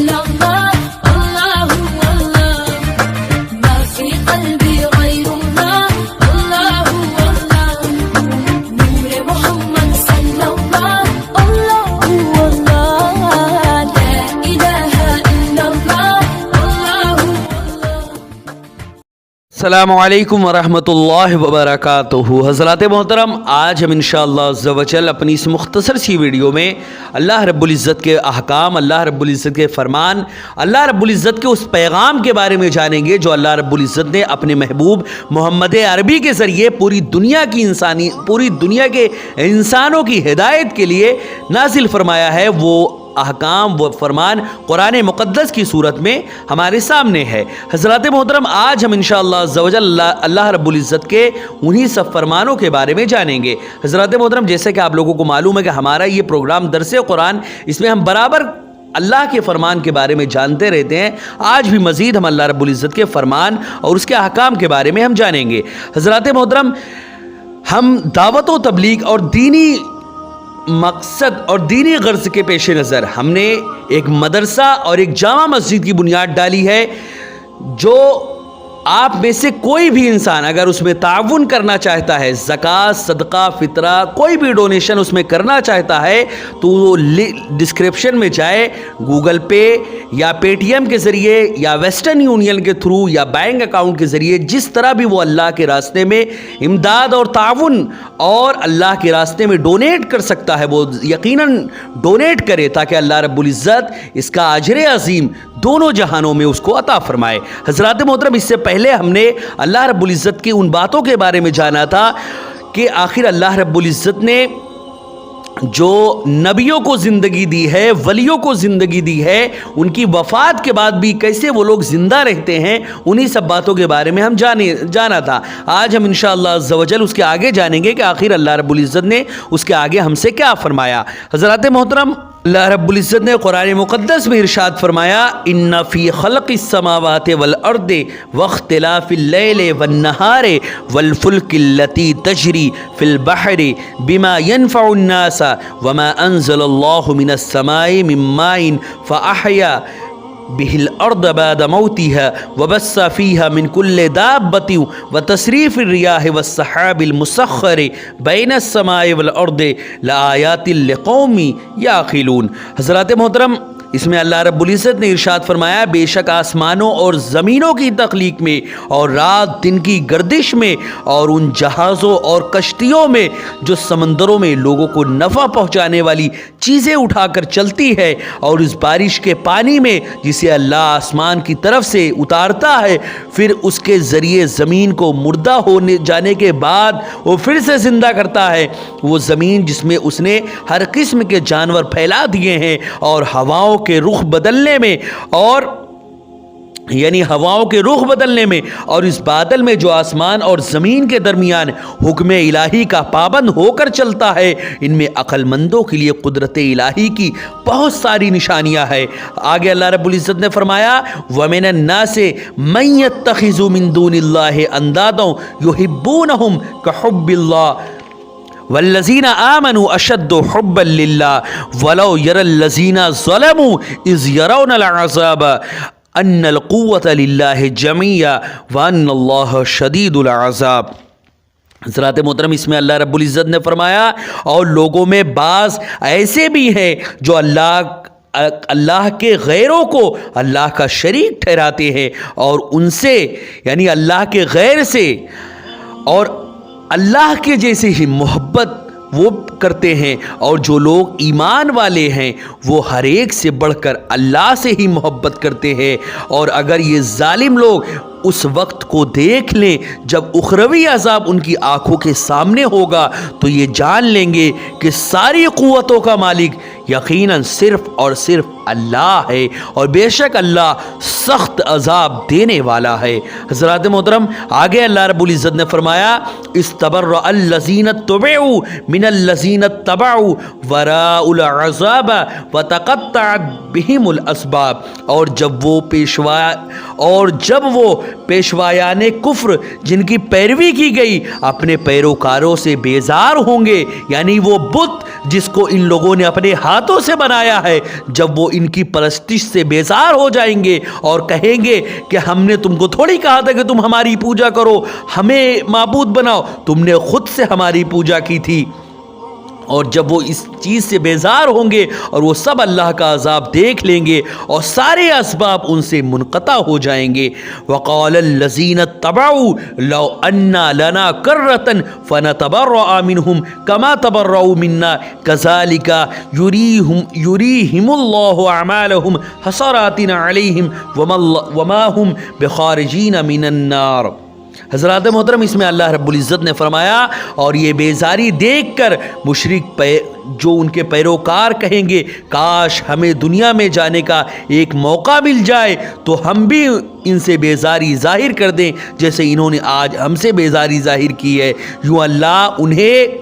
إلا الله الله الله ما في قلبي غير الله الله الله نور محمد صلى الله الله الله لا إله إلا الله الله الله السلام علیکم ورحمۃ اللہ وبرکاتہ۔ حضرات محترم، آج ہم انشاءاللہ عز و جل اپنی اس مختصر سی ویڈیو میں اللہ رب العزت کے احکام، اللہ رب العزت کے فرمان، اللہ رب العزت کے اس پیغام کے بارے میں جانیں گے جو اللہ رب العزت نے اپنے محبوب محمد عربی کے ذریعے پوری دنیا کے انسانوں کی ہدایت کے لیے نازل فرمایا ہے۔ وہ احکام، وہ فرمان قرآن مقدس کی صورت میں ہمارے سامنے ہے۔ حضرات محترم، آج ہم انشاءاللہ عز و جل اللہ رب العزت کے انہی سب فرمانوں کے بارے میں جانیں گے۔ حضرات محترم، جیسے کہ آپ لوگوں کو معلوم ہے کہ ہمارا یہ پروگرام درس قرآن، اس میں ہم برابر اللہ کے فرمان کے بارے میں جانتے رہتے ہیں۔ آج بھی مزید ہم اللہ رب العزت کے فرمان اور اس کے احکام کے بارے میں ہم جانیں گے۔ حضرات محترم، ہم دعوت و تبلیغ اور دینی مقصد اور دینی غرض کے پیش نظر ہم نے ایک مدرسہ اور ایک جامع مسجد کی بنیاد ڈالی ہے، جو آپ میں سے کوئی بھی انسان اگر اس میں تعاون کرنا چاہتا ہے، زکوٰۃ، صدقہ، فطرہ، کوئی بھی ڈونیشن اس میں کرنا چاہتا ہے تو وہ ڈسکرپشن میں جائے، گوگل پے یا پے ٹی ایم کے ذریعے یا ویسٹرن یونین کے تھرو یا بینک اکاؤنٹ کے ذریعے جس طرح بھی وہ اللہ کے راستے میں امداد اور تعاون اور اللہ کے راستے میں ڈونیٹ کر سکتا ہے، وہ یقیناً ڈونیٹ کرے تاکہ اللہ رب العزت اس کا اجر عظیم دونوں جہانوں میں اس کو عطا فرمائے۔ حضرات محترم، اس سے پہلے ہم نے اللہ رب العزت کی ان باتوں کے بارے میں جانا تھا کہ آخر اللہ رب العزت نے جو نبیوں کو زندگی دی ہے، ولیوں کو زندگی دی ہے، ان کی وفات کے بعد بھی کیسے وہ لوگ زندہ رہتے ہیں، انہی سب باتوں کے بارے میں ہم جانا تھا۔ آج ہم انشاءاللہ عز و جل اس کے آگے جانیں گے کہ آخر اللہ رب العزت نے اس کے آگے ہم سے کیا فرمایا۔ حضرات محترم، اللہ رب العزت نے قرآن مقدس میں ارشاد فرمایا، ان فی خلق السماوات والارض واختلاف اللیل والنہار والفلک التی تجری فی البحر بما ينفع الناس وما انزل اللہ من السماء من ماء فاحیا به الارض بعد موتها وبث فيها من كل دابة وتصريف الرياح والسحاب المسخر بين السماء والارض لآيات لقوم يعقلون۔ حضرات محترم، اس میں اللہ رب العزت نے ارشاد فرمایا، بے شک آسمانوں اور زمینوں کی تخلیق میں اور رات دن کی گردش میں اور ان جہازوں اور کشتیوں میں جو سمندروں میں لوگوں کو نفع پہنچانے والی چیزیں اٹھا کر چلتی ہے، اور اس بارش کے پانی میں جسے اللہ آسمان کی طرف سے اتارتا ہے، پھر اس کے ذریعے زمین کو مردہ ہونے جانے کے بعد وہ پھر سے زندہ کرتا ہے، وہ زمین جس میں اس نے ہر قسم کے جانور پھیلا دیے ہیں، اور ہواؤں کے رخ بدلنے میں اور اس بادل میں جو آسمان اور زمین کے درمیان حکم الہی کا پابند ہو کر چلتا ہے، ان میں عقل مندوں کے لیے قدرت الہی کی بہت ساری نشانیاں ہیں۔ آگے اللہ رب العزت نے فرمایا، وَمِنَ النَّاسِ مَن يَتَّخِذُ مِن دُونِ اللَّهِ أَندَادًا يُحِبُّونَهُمْ كَحُبِّ اللَّهِ والذین آمنوا اشد حبا للہ ولو یری الذین ظلموا اذ یرون العذاب ان القوة للہ جميعا وان اللہ شدید العذاب۔ حضرات محترم، اس میں اللہ رب العزت نے فرمایا، اور لوگوں میں بعض ایسے بھی ہیں جو اللہ کے غیروں کو اللہ کا شریک ٹھہراتے ہیں، اور ان سے یعنی اللہ کے غیر سے اور اللہ کے جیسے ہی محبت وہ کرتے ہیں، اور جو لوگ ایمان والے ہیں وہ ہر ایک سے بڑھ کر اللہ سے ہی محبت کرتے ہیں۔ اور اگر یہ ظالم لوگ اس وقت کو دیکھ لیں جب اخروی عذاب ان کی آنکھوں کے سامنے ہوگا تو یہ جان لیں گے کہ ساری قوتوں کا مالک یقیناً صرف اور صرف اللہ ہے، اور بے شک اللہ سخت عذاب دینے والا ہے۔ حضرات محترم، آگے اللہ رب العزت نے فرمایا، استبرأ الذین اتبعوا من الذین اتبعوا وراء العذاب وتقطعت بهم الاسباب۔ اور جب وہ پیشوایان کفر جن کی پیروی کی گئی اپنے پیروکاروں سے بیزار ہوں گے، یعنی وہ بت جس کو ان لوگوں نے اپنے ہاتھوں سے بنایا ہے، جب وہ ان کی پرستش سے بیزار ہو جائیں گے اور کہیں گے کہ ہم نے تم کو تھوڑی کہا تھا کہ تم ہماری پوجا کرو، ہمیں معبود بناؤ، تم نے خود سے ہماری پوجا کی تھی۔ اور جب وہ اس چیز سے بیزار ہوں گے اور وہ سب اللہ کا عذاب دیکھ لیں گے اور سارے اسباب ان سے منقطع ہو جائیں گے۔ وقال الذین اتبعوا لو ان لنا کرۃ فنتبرأ منهم كما تبرؤوا منا كذلك يريهم الله اعمالهم حسرات عليهم وما هم بخارجین من النار۔ حضرات محترم، اس میں اللہ رب العزت نے فرمایا اور یہ بیزاری دیکھ کر مشرک جو ان کے پیروکار کہیں گے کاش ہمیں دنیا میں جانے کا ایک موقع مل جائے تو ہم بھی ان سے بیزاری ظاہر کر دیں جیسے انہوں نے آج ہم سے بیزاری ظاہر کی ہے، یوں اللہ انہیں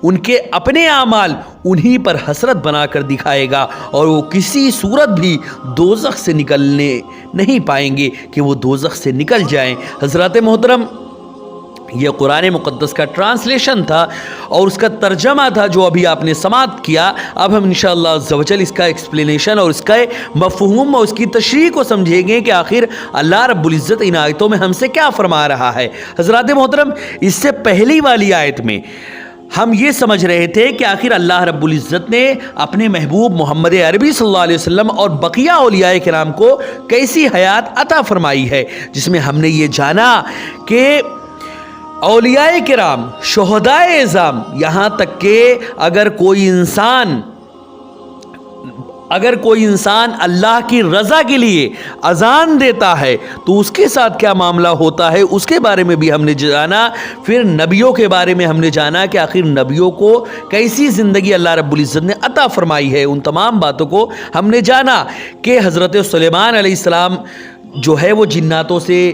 ان کے اپنے اعمال انہی پر حسرت بنا کر دکھائے گا اور وہ کسی صورت بھی دوزخ سے نکلنے نہیں پائیں گے کہ وہ دوزخ سے نکل جائیں۔ حضرات محترم، یہ قرآن مقدس کا ٹرانسلیشن تھا اور اس کا ترجمہ تھا جو ابھی آپ نے سماعت کیا۔ اب ہم انشاءاللہ عز و جل اس کا ایکسپلینیشن اور اس کا مفہوم اور اس کی تشریح کو سمجھیں گے کہ آخر اللہ رب العزت ان آیتوں میں ہم سے کیا فرما رہا ہے۔ حضرات محترم، اس سے پہلی والی آیت میں ہم یہ سمجھ رہے تھے کہ آخر اللہ رب العزت نے اپنے محبوب محمد عربی صلی اللہ علیہ وسلم اور بقیہ اولیاء کرام کو کیسی حیات عطا فرمائی ہے، جس میں ہم نے یہ جانا کہ اولیاء کرام، شہدائے اعظام، یہاں تک کہ اگر کوئی انسان اللہ کی رضا کے لیے اذان دیتا ہے تو اس کے ساتھ کیا معاملہ ہوتا ہے، اس کے بارے میں بھی ہم نے جانا۔ پھر نبیوں کے بارے میں ہم نے جانا کہ آخر نبیوں کو کیسی زندگی اللہ رب العزت نے عطا فرمائی ہے، ان تمام باتوں کو ہم نے جانا کہ حضرت سلیمان علیہ السلام جو ہے وہ جناتوں سے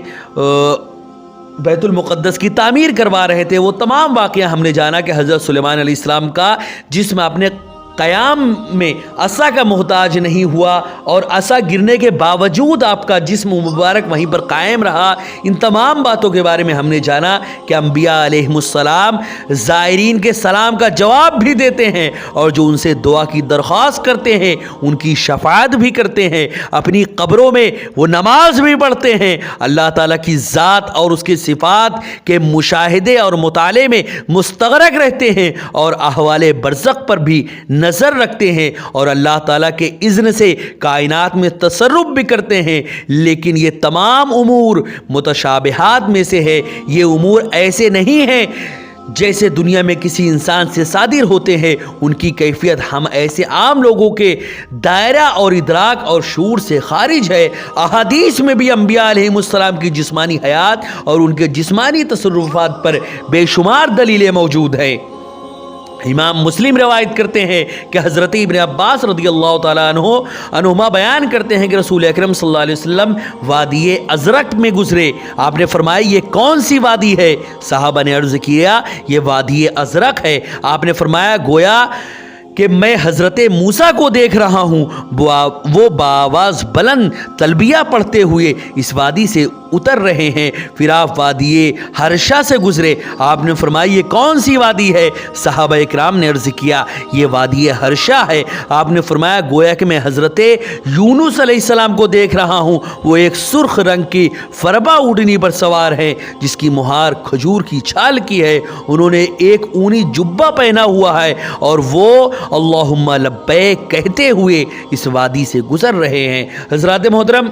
بیت المقدس کی تعمیر کروا رہے تھے، وہ تمام واقعہ ہم نے جانا کہ حضرت سلیمان علیہ السلام کا جسم اپنے قیام میں عصا کا محتاج نہیں ہوا اور عصا گرنے کے باوجود آپ کا جسم مبارک وہیں پر قائم رہا۔ ان تمام باتوں کے بارے میں ہم نے جانا کہ انبیاء علیہم السلام زائرین کے سلام کا جواب بھی دیتے ہیں اور جو ان سے دعا کی درخواست کرتے ہیں ان کی شفاعت بھی کرتے ہیں، اپنی قبروں میں وہ نماز بھی پڑھتے ہیں، اللہ تعالیٰ کی ذات اور اس کے صفات کے مشاہدے اور مطالعے میں مستغرق رہتے ہیں اور احوال برزخ پر بھی نظر رکھتے ہیں اور اللہ تعالیٰ کے اذن سے کائنات میں تصرف بھی کرتے ہیں۔ لیکن یہ تمام امور متشابہات میں سے ہے، یہ امور ایسے نہیں ہیں جیسے دنیا میں کسی انسان سے صادر ہوتے ہیں، ان کی کیفیت ہم ایسے عام لوگوں کے دائرہ اور ادراک اور شعور سے خارج ہے۔ احادیث میں بھی انبیاء علیہم السلام کی جسمانی حیات اور ان کے جسمانی تصرفات پر بے شمار دلیلیں موجود ہیں۔ امام مسلم روایت کرتے ہیں کہ حضرت ابن عباس رضی اللہ تعالیٰ عنہما بیان کرتے ہیں کہ رسول اکرم صلی اللہ علیہ وسلم وادی ازرق میں گزرے۔ آپ نے فرمایا یہ کون سی وادی ہے؟ صحابہ نے عرض کیا یہ وادی ازرق ہے۔ آپ نے فرمایا گویا کہ میں حضرت موسیٰ کو دیکھ رہا ہوں، وہ بآواز بلند تلبیہ پڑھتے ہوئے اس وادی سے اتر رہے ہیں۔ پھر آپ وادی ہرشا سے گزرے۔ آپ نے فرمایا یہ کون سی وادی ہے؟ صحابہ اکرام نے عرض کیا یہ وادی ہرشا ہے۔ آپ نے فرمایا گویا کہ میں حضرت یونس علیہ السلام کو دیکھ رہا ہوں، وہ ایک سرخ رنگ کی فربا اونٹنی پر سوار ہیں جس کی مہار کھجور کی چھال کی ہے، انہوں نے ایک اونی جبہ پہنا ہوا ہے اور وہ اللہم لبیک کہتے ہوئے اس وادی سے گزر رہے ہیں۔ حضرات محترم،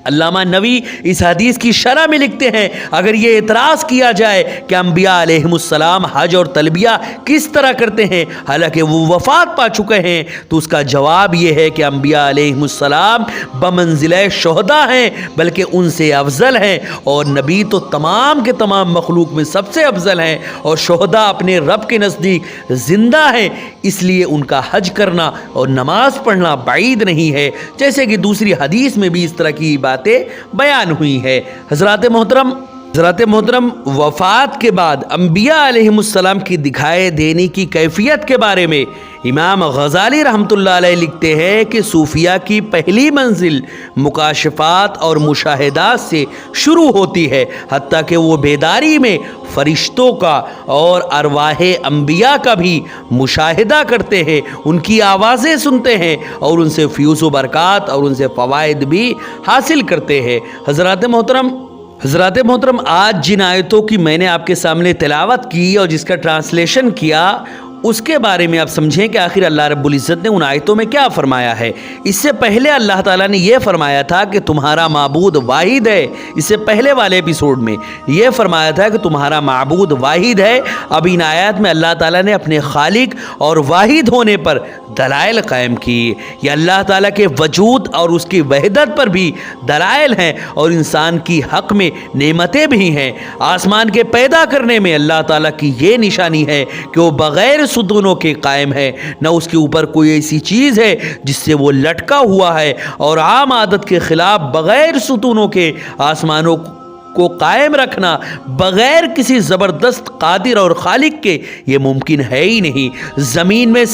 علامہ نووی اس حدیث کی شرح میں لکھتے ہیں اگر یہ اعتراض کیا جائے کہ انبیاء علیہم السلام حج اور تلبیہ کس طرح کرتے ہیں حالانکہ وہ وفات پا چکے ہیں، تو اس کا جواب یہ ہے کہ انبیاء علیہم السلام بمنزلہ شہداء ہیں بلکہ ان سے افضل ہیں، اور نبی تو تمام کے تمام مخلوق میں سب سے افضل ہیں، اور شہداء اپنے رب کے نزدیک زندہ ہیں، اس لیے ان کا حج کرنا اور نماز پڑھنا بعید نہیں ہے، جیسے کہ دوسری حدیث میں بھی اس طرح کی باتیں بیان ہوئی ہے۔ حضرات محترم، حضرات محترم، وفات کے بعد انبیاء علیہ السلام کی دکھائے دینے کی کیفیت کے بارے میں امام غزالی رحمۃ اللہ علیہ لکھتے ہیں کہ صوفیہ کی پہلی منزل مکاشفات اور مشاہدات سے شروع ہوتی ہے، حتیٰ کہ وہ بیداری میں فرشتوں کا اور ارواح انبیاء کا بھی مشاہدہ کرتے ہیں، ان کی آوازیں سنتے ہیں اور ان سے فیوز و برکات اور ان سے فوائد بھی حاصل کرتے ہیں۔ حضرات محترم، آج جن آیتوں کی میں نے آپ کے سامنے تلاوت کی اور جس کا ٹرانسلیشن کیا، اس کے بارے میں آپ سمجھیں کہ آخر اللہ رب العزت نے ان آیتوں میں کیا فرمایا ہے۔ اس سے پہلے اللہ تعالیٰ نے یہ فرمایا تھا کہ تمہارا معبود واحد ہے۔ اس سے پہلے والے ایپیسوڈ میں یہ فرمایا تھا کہ تمہارا معبود واحد ہے۔ اب ان آیات میں اللہ تعالیٰ نے اپنے خالق اور واحد ہونے پر دلائل قائم کی۔ یہ اللہ تعالیٰ کے وجود اور اس کی وحدت پر بھی دلائل ہیں اور انسان کی حق میں نعمتیں بھی ہیں۔ آسمان کے پیدا کرنے میں اللہ تعالیٰ کی یہ نشانی ہے کہ وہ بغیر ستونوں کے قائم ہے، نہ اس کے اوپر کوئی ایسی چیز ہے جس سے وہ لٹکا ہوا ہے، اور عام عادت کے خلاف بغیر ستونوں کے آسمانوں کو قائم رکھنا بغیر کسی زبردست قادر اور خالق کے یہ ممکن ہے ہی نہیں۔ زمین میں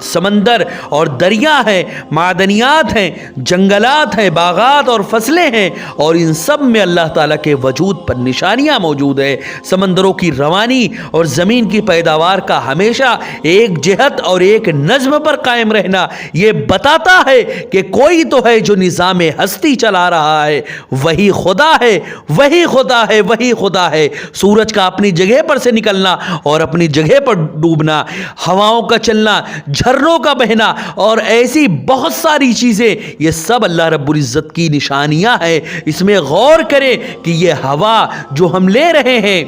سمندر اور دریا ہیں، معدنیات ہیں، جنگلات ہیں، باغات اور فصلیں ہیں، اور ان سب میں اللہ تعالیٰ کے وجود پر نشانیاں موجود ہیں۔ سمندروں کی روانی اور زمین کی پیداوار کا ہمیشہ ایک جہت اور ایک نظم پر قائم رہنا یہ بتاتا ہے کہ کوئی تو ہے جو نظام ہستی چلا رہا ہے، وہی خدا ہے، وہی خدا ہے، وہی خدا ہے۔ سورج کا اپنی جگہ پر سے نکلنا اور اپنی جگہ پر ڈوبنا، ہواؤں کا چلنا، جھرنوں کا بہنا اور ایسی بہت ساری چیزیں، یہ سب اللہ رب العزت کی نشانیاں ہیں۔ اس میں غور کریں کہ یہ ہوا جو ہم لے رہے ہیں،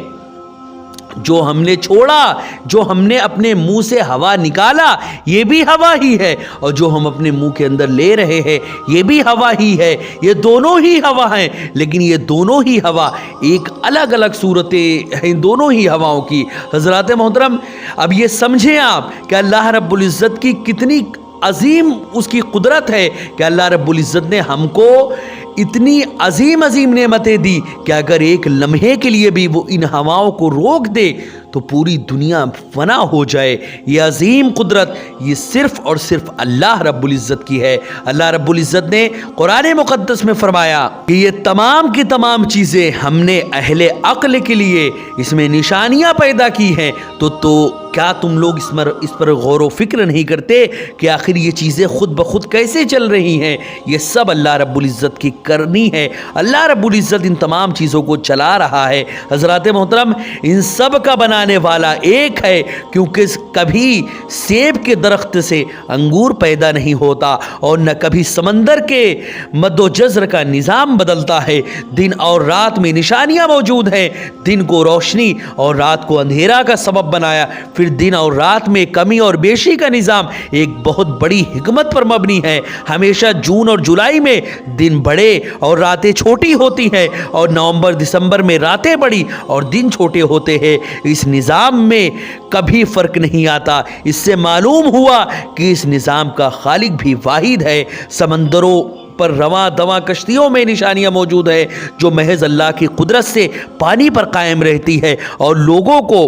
جو ہم نے چھوڑا، جو ہم نے اپنے منہ سے ہوا نکالا، یہ بھی ہوا ہی ہے، اور جو ہم اپنے منہ کے اندر لے رہے ہیں یہ بھی ہوا ہی ہے۔ یہ دونوں ہی ہوا ہیں، لیکن یہ دونوں ہی ہوا ایک الگ الگ صورتیں ہیں دونوں ہی ہواؤں کی۔ حضرات محترم، اب یہ سمجھیں آپ کہ اللہ رب العزت کی کتنی عظیم اس کی قدرت ہے کہ اللہ رب العزت نے ہم کو اتنی عظیم عظیم نعمتیں دی کہ اگر ایک لمحے کے لیے بھی وہ ان ہواؤں کو روک دے تو پوری دنیا فنا ہو جائے۔ یہ عظیم قدرت یہ صرف اور صرف اللہ رب العزت کی ہے۔ اللہ رب العزت نے قرآن مقدس میں فرمایا کہ یہ تمام کی تمام چیزیں ہم نے اہل عقل کے لیے اس میں نشانیاں پیدا کی ہیں، تو کیا تم لوگ اس پر غور و فکر نہیں کرتے کہ آخر یہ چیزیں خود بخود کیسے چل رہی ہیں؟ یہ سب اللہ رب العزت کی کرنی ہے۔ اللہ رب العزت ان تمام چیزوں کو چلا رہا ہے۔ حضرات محترم، ان سب کا بنانے والا ایک ہے، کیونکہ کبھی سیب کے درخت سے انگور پیدا نہیں ہوتا اور نہ کبھی سمندر کے مد و جزر کا نظام بدلتا ہے۔ دن اور رات میں نشانیاں موجود ہیں۔ دن کو روشنی اور رات کو اندھیرا کا سبب بنایا، پھر دن اور رات میں کمی اور بیشی کا نظام ایک بہت بڑی حکمت پر مبنی ہے۔ ہمیشہ جون اور جولائی میں دن بڑے اور راتیں چھوٹی ہوتی ہیں، اور نومبر دسمبر میں راتیں بڑی اور دن چھوٹے ہوتے ہیں۔ اس نظام میں کبھی فرق نہیں آتا۔ اس سے معلوم ہوا کہ اس نظام کا خالق بھی واحد ہے۔ سمندروں پر رواں دواں کشتیوں میں نشانیاں موجود ہیں جو محض اللہ کی قدرت سے پانی پر قائم رہتی ہے اور لوگوں کو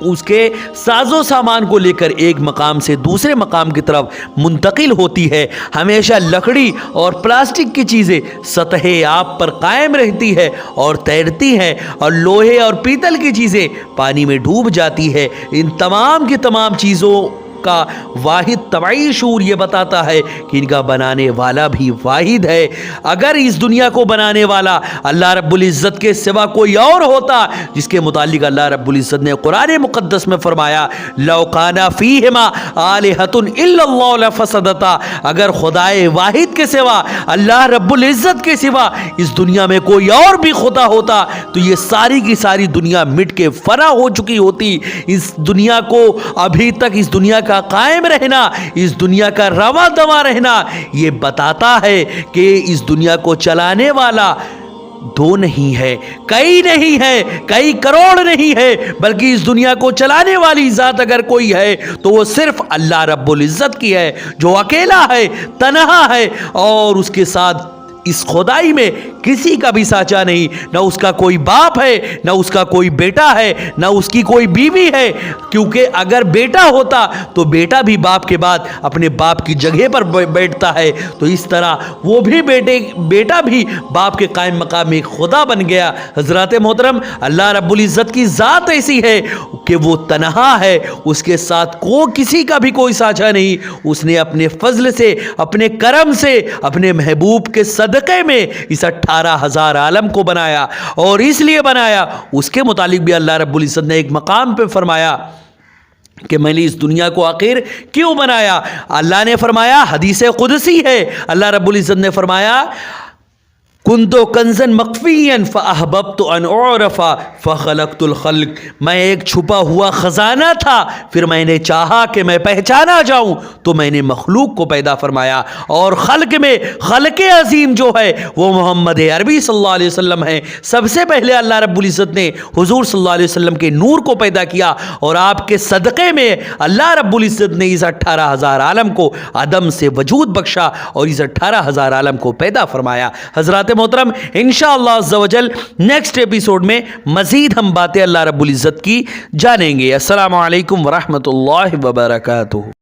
اس کے ساز و سامان کو لے کر ایک مقام سے دوسرے مقام کی طرف منتقل ہوتی ہے۔ ہمیشہ لکڑی اور پلاسٹک کی چیزیں سطح آب پر قائم رہتی ہے اور تیرتی ہیں، اور لوہے اور پیتل کی چیزیں پانی میں ڈوب جاتی ہے۔ ان تمام کی تمام چیزوں کا واحد طبعی شعور یہ بتاتا ہے کہ ان کا بنانے والا بھی واحد ہے۔ اگر اس دنیا کو بنانے والا اللہ رب العزت کے سوا کوئی اور ہوتا، جس کے متعلق اللہ رب العزت نے قرآن مقدس میں فرمایا لو کان فیہما آلہۃ الا اللہ لفسدتا، اگر خدائے واحد کے سوا اللہ رب العزت کے سوا اس دنیا میں کوئی اور بھی خدا ہوتا تو یہ ساری کی ساری دنیا مٹ کے فنا ہو چکی ہوتی۔ اس دنیا کو ابھی تک اس دنیا کا قائم رہنا، اس دنیا کا رواں دواں رہنا یہ بتاتا ہے کہ اس دنیا کو چلانے والا دو نہیں ہے، کئی نہیں ہے، کئی کروڑ نہیں ہے، بلکہ اس دنیا کو چلانے والی ذات اگر کوئی ہے تو وہ صرف اللہ رب العزت کی ہے، جو اکیلا ہے، تنہا ہے، اور اس کے ساتھ اس خدائی میں کسی کا بھی سانچا نہیں، نہ اس کا کوئی باپ ہے، نہ اس کا کوئی بیٹا ہے، نہ اس کی کوئی بیوی ہے، کیونکہ اگر بیٹا ہوتا تو بیٹا بھی باپ کے بعد اپنے باپ کی جگہ پر بیٹھتا ہے، تو اس طرح وہ بھی بیٹا بھی باپ کے قائم مقام میں خدا بن گیا۔ حضرات محترم، اللہ رب العزت کی ذات ایسی ہے کہ وہ تنہا ہے، اس کے ساتھ کسی کا بھی کوئی سانچا نہیں۔ اس نے اپنے فضل سے، اپنے کرم سے، اپنے محبوب کے صدقے میں اس 18,000 عالم کو بنایا، اور اس لیے بنایا، اس کے متعلق بھی اللہ رب العزت نے ایک مقام پہ فرمایا کہ میں نے اس دنیا کو آخر کیوں بنایا۔ اللہ نے فرمایا، حدیث قدسی ہے، اللہ رب العزت نے فرمایا، کنتو کنزن مخفین فاحببت ان اعرف فخلقت الخلق، میں ایک چھپا ہوا خزانہ تھا، پھر میں نے چاہا کہ میں پہچانا جاؤں تو میں نے مخلوق کو پیدا فرمایا، اور خلق میں خلق عظیم جو ہے وہ محمد عربی صلی اللہ علیہ وسلم ہے۔ سب سے پہلے اللہ رب العزت نے حضور صلی اللہ علیہ وسلم کے نور کو پیدا کیا، اور آپ کے صدقے میں اللہ رب العزت نے اس 18,000 عالم کو عدم سے وجود بخشا اور اس 18,000 عالم کو پیدا فرمایا۔ حضرات محترم، انشاءاللہ عز و جل نیکسٹ ایپیسوڈ میں مزید ہم باتیں اللہ رب العزت کی جانیں گے۔ السلام علیکم ورحمۃ اللہ وبرکاتہ۔